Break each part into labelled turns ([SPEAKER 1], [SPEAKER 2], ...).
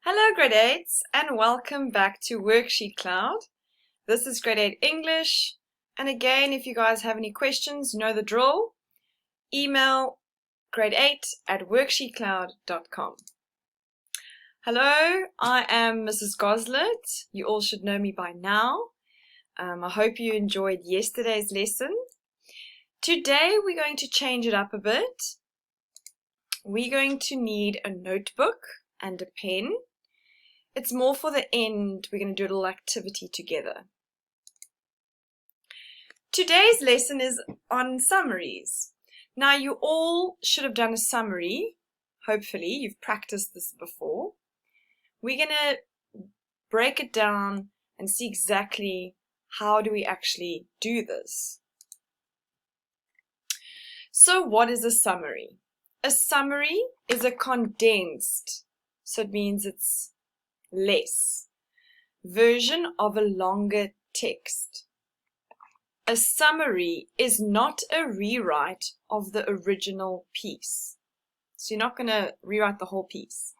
[SPEAKER 1] Hello grade 8s and welcome back to WorksheetCloud. This is grade 8 English, and again, if you guys have any questions, you know the drill. Email grade8@worksheetcloud.com. Hello, I am Mrs. Goslet. You all should know me by now. I hope you enjoyed yesterday's lesson. Today we're going to change it up a bit. We're going to need a notebook and a pen. It's more for the end. We're going to do a little activity together. Today's lesson is on summaries. Now, you all should have done a summary. Hopefully, you've practiced this before. We're going to break it down and see exactly how do we actually do this. So, what is a summary? A summary is a condensed, so it means it's less version of a longer text. A summary is not a rewrite of the original piece. So you're not going to rewrite the whole piece.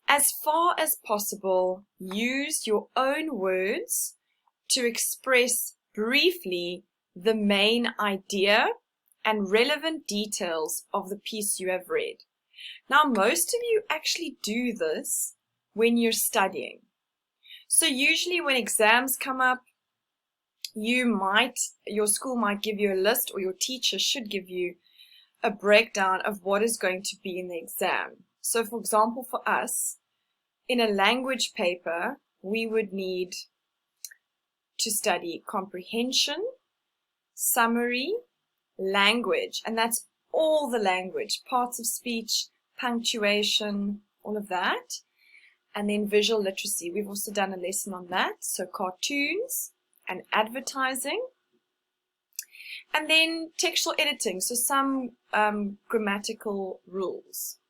[SPEAKER 1] As far as possible, use your own words to express briefly the main idea and relevant details of the piece you have read. Now, most of you actually do this when you're studying. So usually when exams come up, your school might give you a list, or your teacher should give you a breakdown of what is going to be in the exam. So for example, for us, in a language paper, we would need to study comprehension, summary, language, and that's all the language, parts of speech, punctuation, all of that. And then visual literacy. We've also done a lesson on that. So cartoons and advertising. And then textual editing. So some grammatical rules.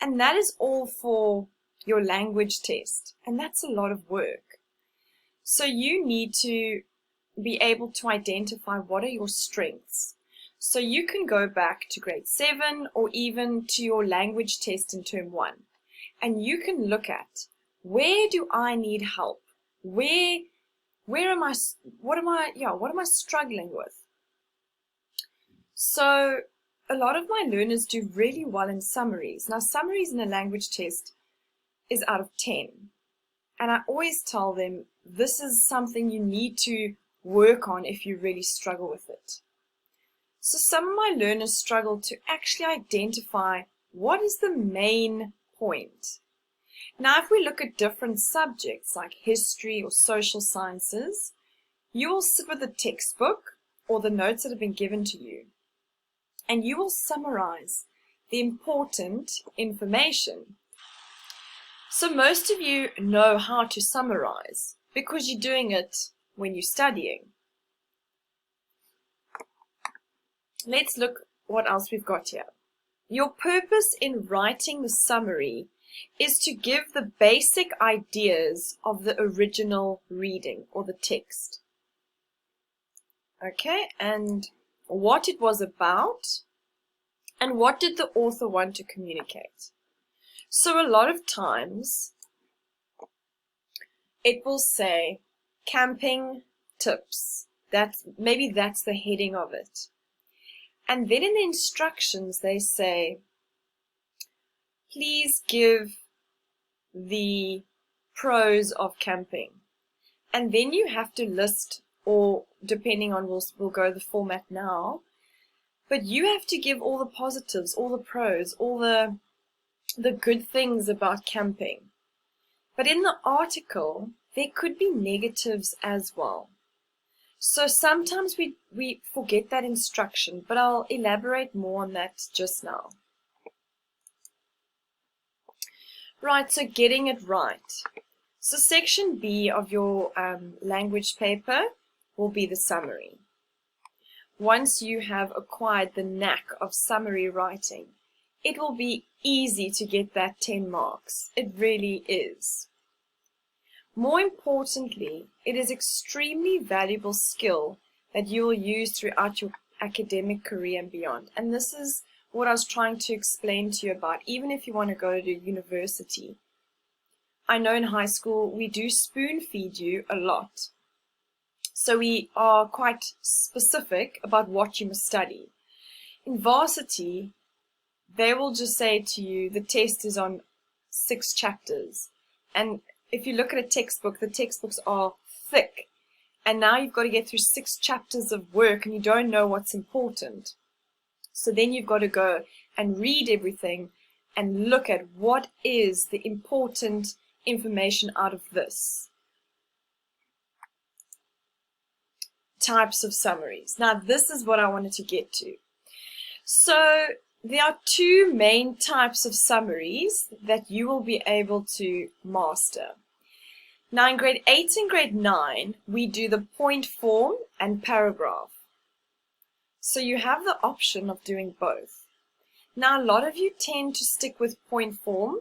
[SPEAKER 1] And that is all for your language test. And that's a lot of work. So you need to be able to identify what are your strengths. So you can go back to grade 7 or even to your language test in term 1. And you can look at, where do I need help? Where am I, what am I struggling with? So a lot of my learners do really well in summaries. Now, summaries in a language test is out of 10. And I always tell them, this is something you need to work on if you really struggle with it. So some of my learners struggle to actually identify what is the main point. Now, if we look at different subjects like history or social sciences, you will sit with a textbook or the notes that have been given to you, and you will summarize the important information. So most of you know how to summarize because you're doing it when you're studying. Let's look what else we've got here. Your purpose in writing the summary is to give the basic ideas of the original reading or the text. Okay, and what it was about, and what did the author want to communicate. So a lot of times it will say camping tips. Maybe that's the heading of it. And then in the instructions they say, please give the pros of camping. And then you have to list, or depending on, we'll go the format now, but you have to give all the positives, all the pros, all the good things about camping. But in the article, there could be negatives as well. So sometimes we forget that instruction, but I'll elaborate more on that just now. Right, so getting it right. So section B of your language paper will be the summary. Once you have acquired the knack of summary writing, it will be easy to get that 10 marks. It really is. More importantly, it is extremely valuable skill that you will use throughout your academic career and beyond. And this is what I was trying to explain to you about. Even if you want to go to university, I know in high school we do spoon feed you a lot. So we are quite specific about what you must study. In varsity, they will just say to you, the test is on 6 chapters. And if you look at a textbook, the textbooks are thick. And now you've got to get through 6 chapters of work and you don't know what's important. So then you've got to go and read everything and look at what is the important information out of this. Types of summaries. Now this is what I wanted to get to. So there are 2 main types of summaries that you will be able to master. Now in grade 8 and grade 9, we do the point form and paragraph. So you have the option of doing both. Now a lot of you tend to stick with point form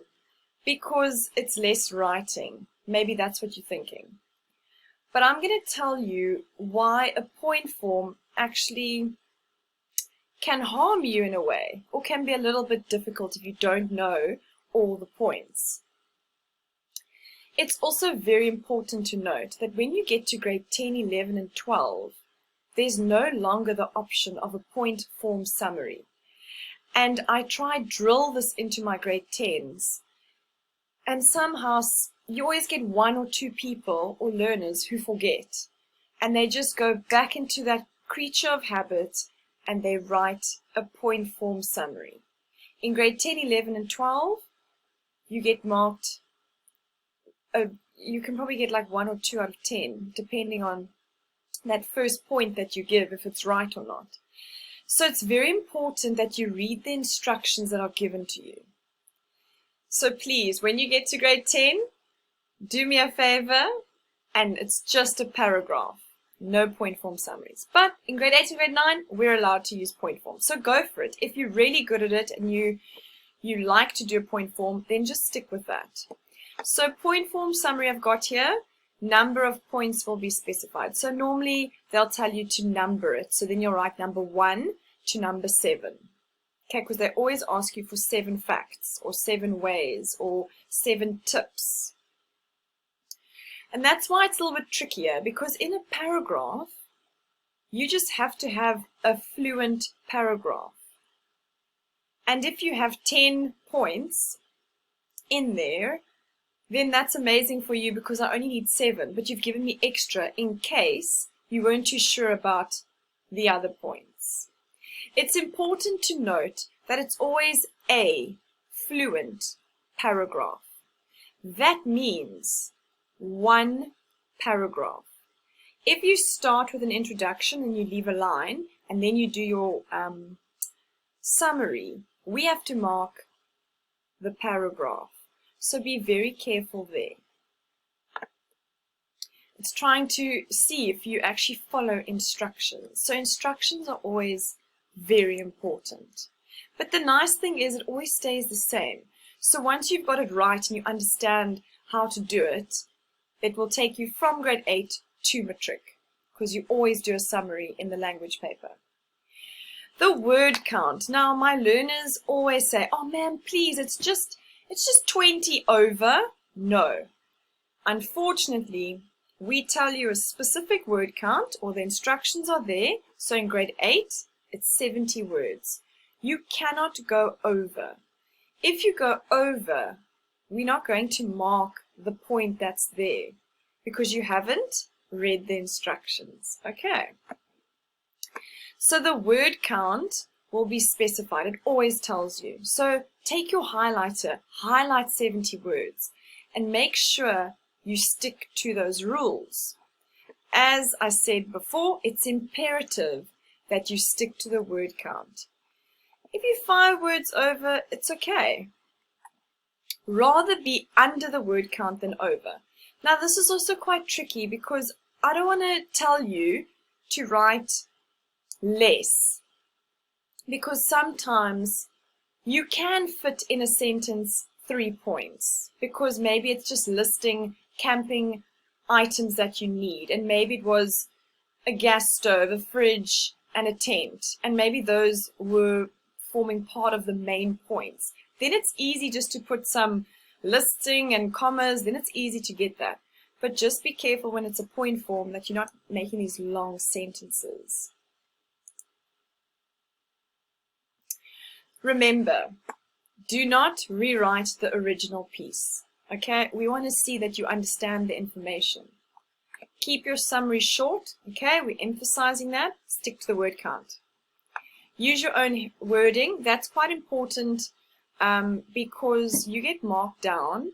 [SPEAKER 1] because it's less writing. Maybe that's what you're thinking. But I'm going to tell you why a point form actually can harm you in a way, or can be a little bit difficult if you don't know all the points. It's also very important to note that when you get to grade 10, 11, and 12, there's no longer the option of a point form summary. And I tried drill this into my grade 10s, and somehow you always get 1 or 2 people or learners who forget, and they just go back into that creature of habit and they write a point form summary. In grade 10, 11, and 12, you get marked, you can probably get like 1 or 2 out of 10, depending on that first point that you give, if it's right or not. So it's very important that you read the instructions that are given to you. So please, when you get to grade 10, do me a favor, and it's just a paragraph. No point form summaries. But in grade 8 and grade 9, we're allowed to use point form. So go for it. If you're really good at it and you like to do a point form, then just stick with that. So point form summary I've got here, number of points will be specified. So normally they'll tell you to number it. So then you'll write number 1 to number 7. Okay, because they always ask you for 7 facts or 7 ways or 7 tips. And that's why it's a little bit trickier, because in a paragraph, you just have to have a fluent paragraph. And if you have 10 points in there, then that's amazing for you because I only need 7, but you've given me extra in case you weren't too sure about the other points. It's important to note that it's always a fluent paragraph. That means 1 paragraph. If you start with an introduction and you leave a line and then you do your summary, we have to mark the paragraph. So be very careful there. It's trying to see if you actually follow instructions. So instructions are always very important. But the nice thing is it always stays the same. So once you've got it right and you understand how to do it, it will take you from grade 8 to matric, because you always do a summary in the language paper. The word count. Now my learners always say, oh man, please, it's just 20 over. No. Unfortunately, we tell you a specific word count, or the instructions are there. So in grade 8, it's 70 words. You cannot go over. If you go over, we're not going to mark the point that's there because you haven't read the instructions. Okay. So the word count will be specified. It always tells you. So take your highlighter, highlight 70 words, and make sure you stick to those rules. As I said before, it's imperative that you stick to the word count. If you're 5 words over, it's okay. Rather be under the word count than over. Now this is also quite tricky because I don't want to tell you to write less, because sometimes you can fit in a sentence 3 points, because maybe it's just listing camping items that you need, and maybe it was a gas stove, a fridge, and a tent, and maybe those were forming part of the main points. Then it's easy just to put some listing and commas, then it's easy to get that. But just be careful when it's a point form that you're not making these long sentences. Remember, do not rewrite the original piece. Okay, we want to see that you understand the information. Keep your summary short. Okay, we're emphasizing that. Stick to the word count. Use your own wording. That's quite important because you get marked down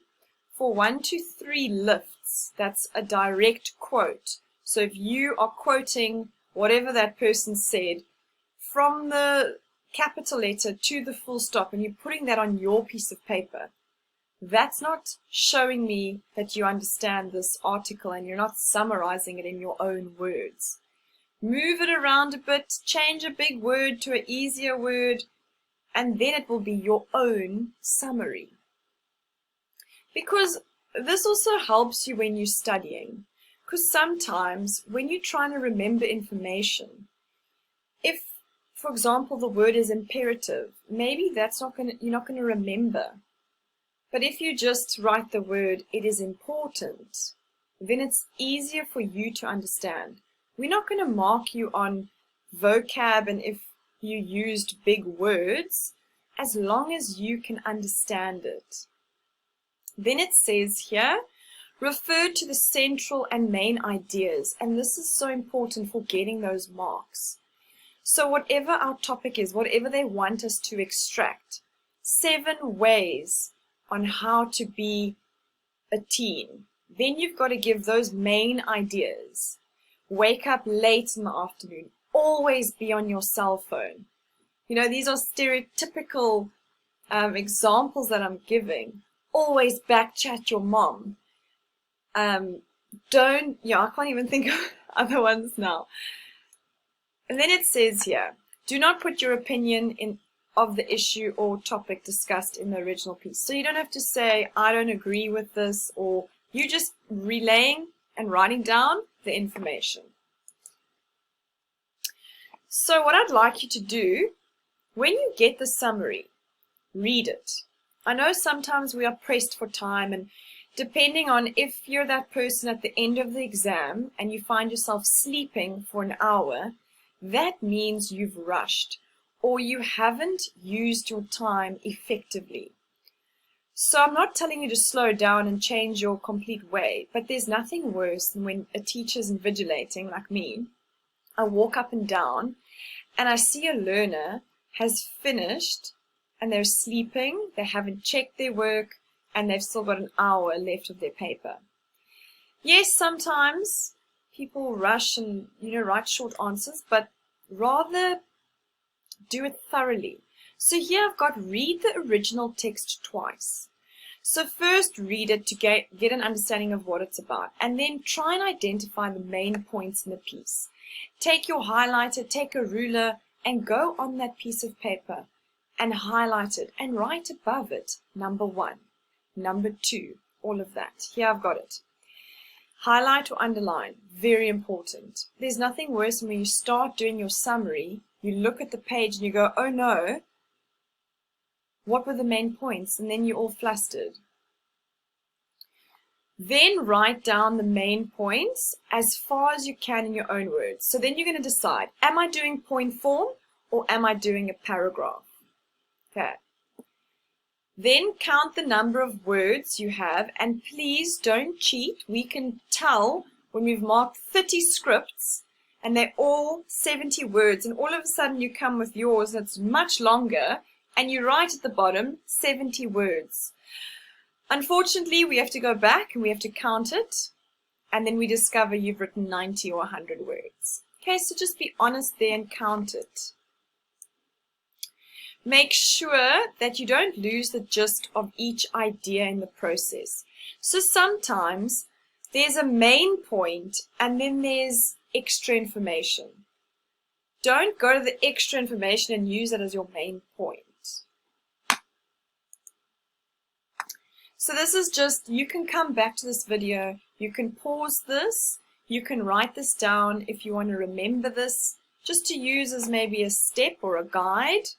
[SPEAKER 1] for 1 to 3 lifts. That's a direct quote. So if you are quoting whatever that person said from the capital letter to the full stop and you're putting that on your piece of paper, that's not showing me that you understand this article and you're not summarizing it in your own words. Move it around a bit, change a big word to an easier word, and then it will be your own summary. Because this also helps you when you're studying. Because sometimes when you're trying to remember information, if, for example, the word is imperative, maybe you're not going to remember. But if you just write the word, it is important, then it's easier for you to understand. We're not going to mark you on vocab and if you used big words, as long as you can understand it. Then it says here, refer to the central and main ideas. And this is so important for getting those marks. So whatever our topic is, whatever they want us to extract, 7 ways on how to be a teen. Then you've got to give those main ideas. Wake up late in the afternoon. Always be on your cell phone. You know, these are stereotypical examples that I'm giving. Always backchat your mom. I can't even think of other ones now. And then it says here, do not put your opinion of the issue or topic discussed in the original piece. So you don't have to say, I don't agree with this, or you just relaying and writing down the information. So what I'd like you to do, when you get the summary, read it. I know sometimes we are pressed for time, and depending on if you're that person at the end of the exam and you find yourself sleeping for an hour, that means you've rushed or you haven't used your time effectively. So I'm not telling you to slow down and change your complete way, but there's nothing worse than when a teacher's invigilating, like me. I walk up and down and I see a learner has finished and they're sleeping, they haven't checked their work, and they've still got an hour left of their paper. Yes, sometimes people rush and, write short answers, but rather do it thoroughly. So here I've got read the original text twice. So first read it to get an understanding of what it's about, and then try and identify the main points in the piece. Take your highlighter, take a ruler, and go on that piece of paper and highlight it and write above it number 1, number 2, all of that. Here I've got it. Highlight or underline, very important. There's nothing worse than when you start doing your summary, you look at the page and you go, oh no, what were the main points? And then you're all flustered. Then write down the main points as far as you can in your own words. So then you're going to decide, am I doing point form or am I doing a paragraph? Okay. Then count the number of words you have, and please don't cheat. We can tell when we've marked 30 scripts and they're all 70 words, and all of a sudden you come with yours that's much longer and you write at the bottom 70 words. Unfortunately, we have to go back and we have to count it, and then we discover you've written 90 or 100 words. Okay, so just be honest there and count it. Make sure that you don't lose the gist of each idea in the process. So sometimes there's a main point and then there's extra information. Don't go to the extra information and use it as your main point. So this is just, you can come back to this video, you can pause this, you can write this down if you want to remember this, just to use as maybe a step or a guide.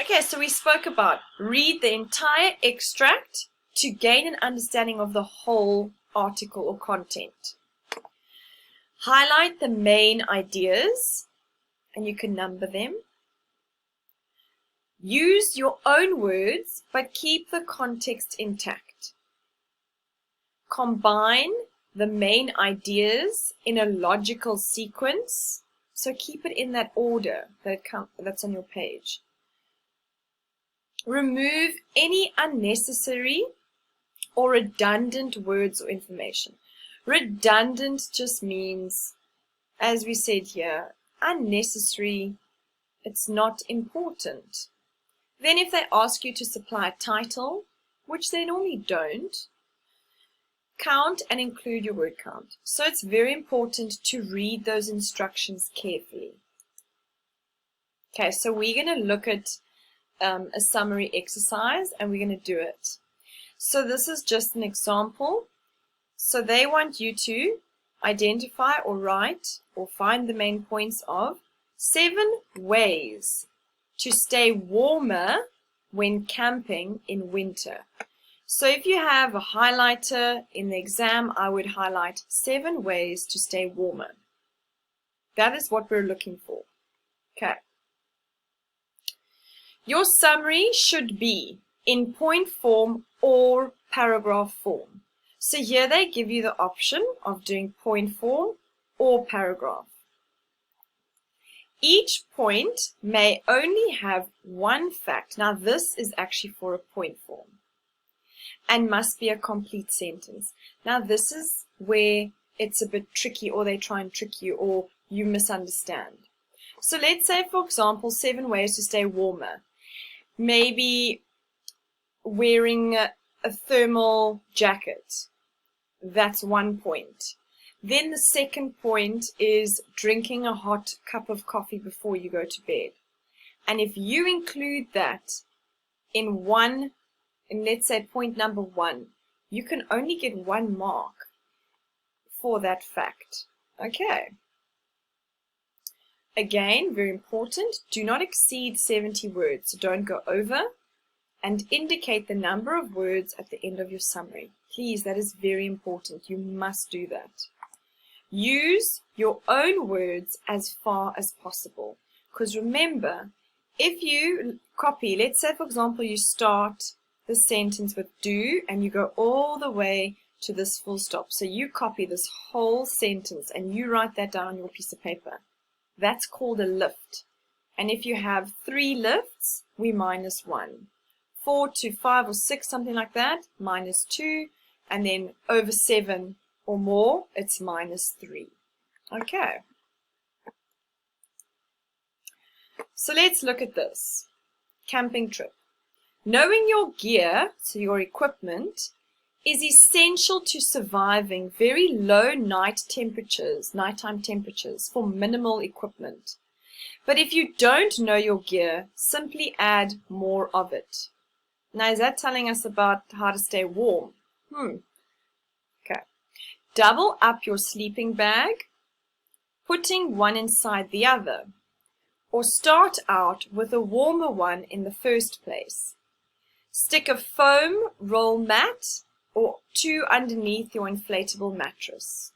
[SPEAKER 1] Okay, so we spoke about read the entire extract to gain an understanding of the whole article or content. Highlight the main ideas, and you can number them. Use your own words, but keep the context intact. Combine the main ideas in a logical sequence, so keep it in that order that's on your page. Remove any unnecessary or redundant words or information. Redundant just means, as we said here, unnecessary, it's not important. Then if they ask you to supply a title, which they normally don't, count and include your word count. So it's very important to read those instructions carefully. Okay, so we're going to look at a summary exercise and we're going to do it. So this is just an example. So they want you to identify or write or find the main points of 7 ways to stay warmer when camping in winter. So if you have a highlighter in the exam, I would highlight 7 ways to stay warmer. That is what we're looking for. Okay. Your summary should be in point form or paragraph form. So here they give you the option of doing point form or paragraph. Each point may only have one fact. Now this is actually for a point form and must be a complete sentence. Now this is where it's a bit tricky, or they try and trick you, or you misunderstand. So let's say, for example, 7 ways to stay warmer. Maybe wearing a thermal jacket. That's one point. Then the second point is drinking a hot cup of coffee before you go to bed. And if you include that in let's say point number 1, you can only get 1 mark for that fact. Okay. Again, very important, do not exceed 70 words. So don't go over, and indicate the number of words at the end of your summary. Please, that is very important. You must do that. Use your own words as far as possible. Because remember, if you copy, let's say, for example, you start the sentence with do, and you go all the way to this full stop. So you copy this whole sentence, and you write that down on your piece of paper. That's called a lift. And if you have 3 lifts, we minus 1. 4 to 5 or 6, something like that, minus 2. And then over 7 or more, it's minus 3. Okay. So let's look at this. Camping trip. Knowing your gear, so your equipment, is essential to surviving very low nighttime temperatures for minimal equipment. But if you don't know your gear, simply add more of it. Now, is that telling us about how to stay warm? Okay. Double up your sleeping bag, putting one inside the other. Or start out with a warmer one in the first place. Stick a foam roll mat or 2 underneath your inflatable mattress.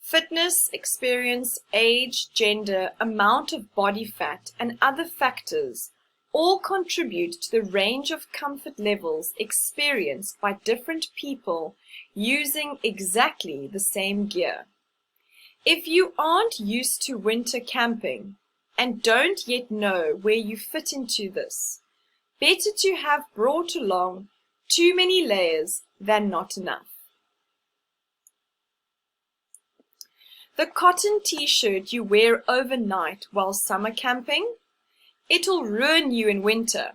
[SPEAKER 1] Fitness, experience, age, gender, amount of body fat, and other factors all contribute to the range of comfort levels experienced by different people using exactly the same gear. If you aren't used to winter camping and don't yet know where you fit into this, better to have brought along too many layers than not enough. The cotton t-shirt you wear overnight while summer camping, it'll ruin you in winter.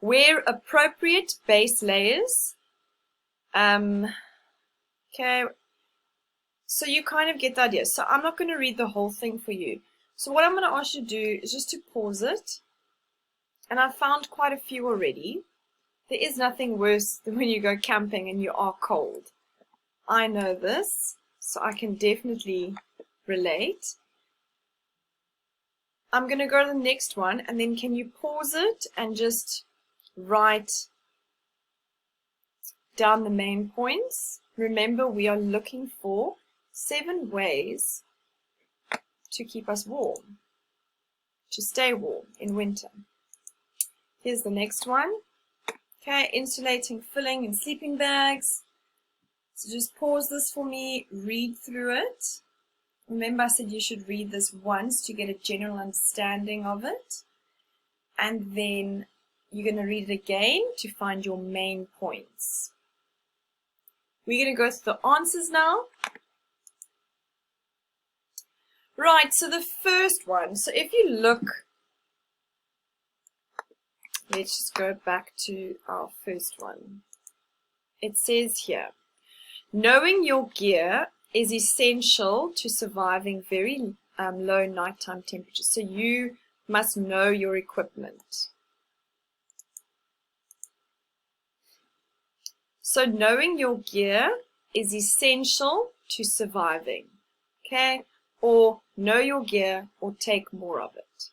[SPEAKER 1] Wear appropriate base layers. Okay, so you kind of get the idea. So I'm not going to read the whole thing for you. So what I'm going to ask you to do is just to pause it. And I've found quite a few already. There is nothing worse than when you go camping and you are cold. I know this, so I can definitely relate. I'm going to go to the next one, and then can you pause it and just write down the main points. Remember, we are looking for 7 ways to keep us warm, to stay warm in winter. Here's the next one. Okay, insulating, filling, and sleeping bags. So just pause this for me, read through it. Remember, I said you should read this once to get a general understanding of it. And then you're going to read it again to find your main points. We're going to go through the answers now. Right, so the first one. So if you look, let's just go back to our first one. It says here, knowing your gear is essential to surviving very low nighttime temperatures. So you must know your equipment. So knowing your gear is essential to surviving. Okay? Or know your gear or take more of it.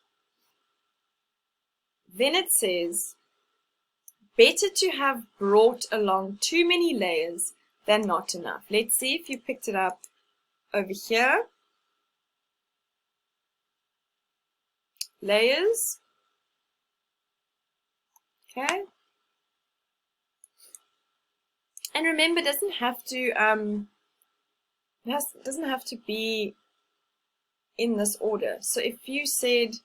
[SPEAKER 1] Then it says, better to have brought along too many layers than not enough. Let's see if you picked it up over here. Layers. Okay. And remember, it doesn't have to be in this order. So if you said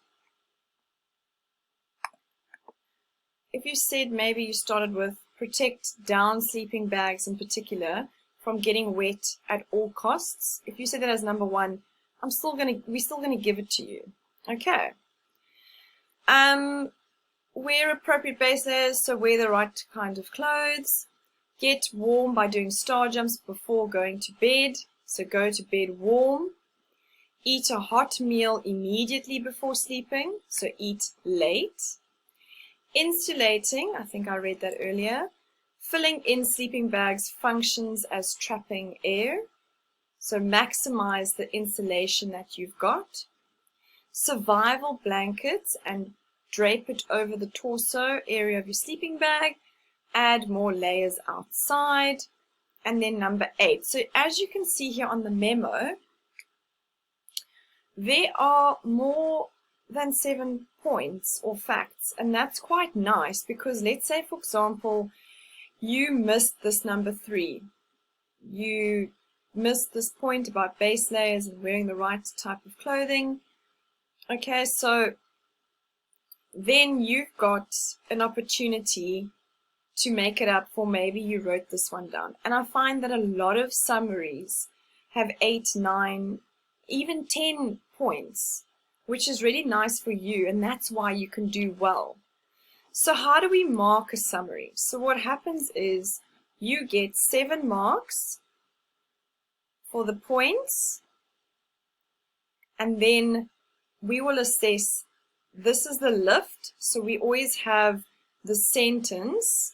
[SPEAKER 1] maybe you started with protect down sleeping bags in particular from getting wet at all costs. If you said that as number 1, we're still gonna give it to you. Okay. Wear appropriate base layers, so wear the right kind of clothes. Get warm by doing star jumps before going to bed, so go to bed warm. Eat a hot meal immediately before sleeping, so eat late. Insulating, I think I read that earlier. Filling in sleeping bags functions as trapping air, so maximize the insulation that you've got. Survival blankets and drape it over the torso area of your sleeping bag. Add more layers outside. And then number 8. So as you can see here on the memo, there are more than 7 points or facts, and that's quite nice because let's say, for example, you missed this number 3. You missed this point about base layers and wearing the right type of clothing. Okay, so then you've got an opportunity to make it up for maybe you wrote this one down. And I find that a lot of summaries have 8, 9, even 10 points, which is really nice for you, and that's why you can do well. So how do we mark a summary? So what happens is you get 7 marks for the points, and then we will assess, this is the lift, so we always have the sentence,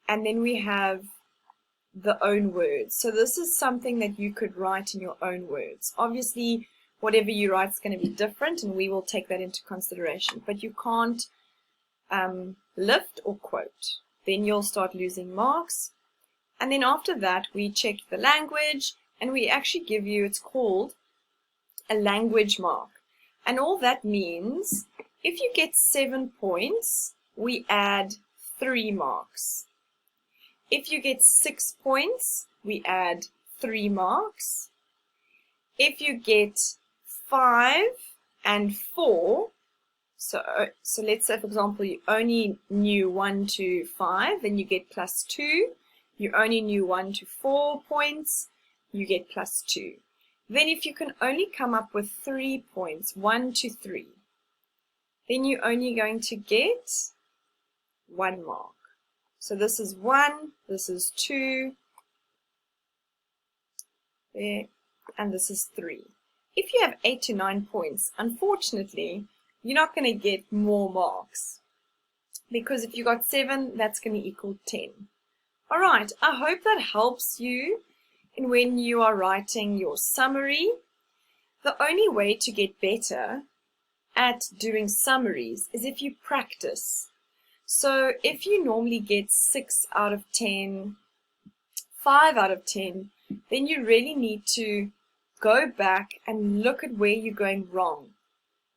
[SPEAKER 1] and then we have the own words. So this is something that you could write in your own words. Obviously, whatever you write is going to be different, and we will take that into consideration. But you can't lift or quote. Then you'll start losing marks. And then after that, we check the language, and we actually give you, it's called a language mark. And all that means, if you get 7 points, we add 3 marks. If you get 6 points, we add 3 marks. If you get 5 and 4, so let's say, for example, you only knew 1 to 5, then you get +2. You only knew 1 to 4 points, you get +2. Then if you can only come up with 3 points, 1 to 3, then you're only going to get 1 mark. So this is 1, this is 2, there, and this is 3. If you have 8 to 9 points, unfortunately, you're not going to get more marks. Because if you got 7, that's going to equal 10. Alright, I hope that helps you in when you are writing your summary. The only way to get better at doing summaries is if you practice. So if you normally get 6 out of 10, 5 out of 10, then you really need to go back and look at where you're going wrong.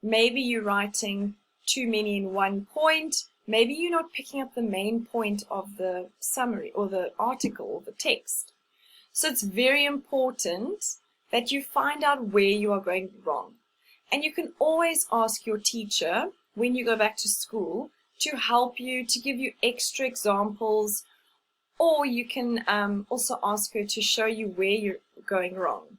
[SPEAKER 1] Maybe you're writing too many in one point. Maybe you're not picking up the main point of the summary or the article or the text. So it's very important that you find out where you are going wrong. And you can always ask your teacher when you go back to school to help you, to give you extra examples, or you can also ask her to show you where you're going wrong.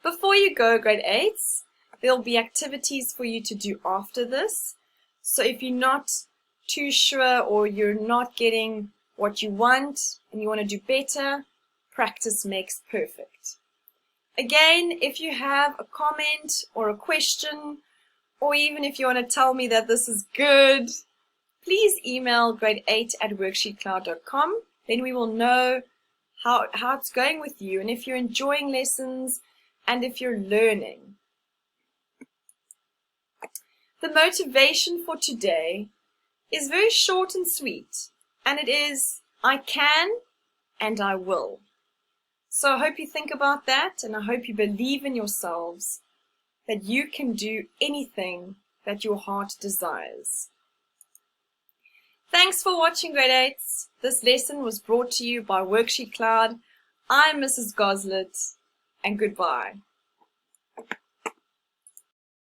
[SPEAKER 1] Before you go, grade 8s, there'll be activities for you to do after this. So if you're not too sure or you're not getting what you want and you want to do better, practice makes perfect. Again, if you have a comment or a question, or even if you want to tell me that this is good, please email grade8@worksheetcloud.com. Then we will know how it's going with you and if you're enjoying lessons and if you're learning. The motivation for today is very short and sweet, and it is, I can and I will. So I hope you think about that, and I hope you believe in yourselves that you can do anything that your heart desires. Thanks for watching, grade 8s. This lesson was brought to you by WorksheetCloud. I'm Mrs. Goslet, and goodbye.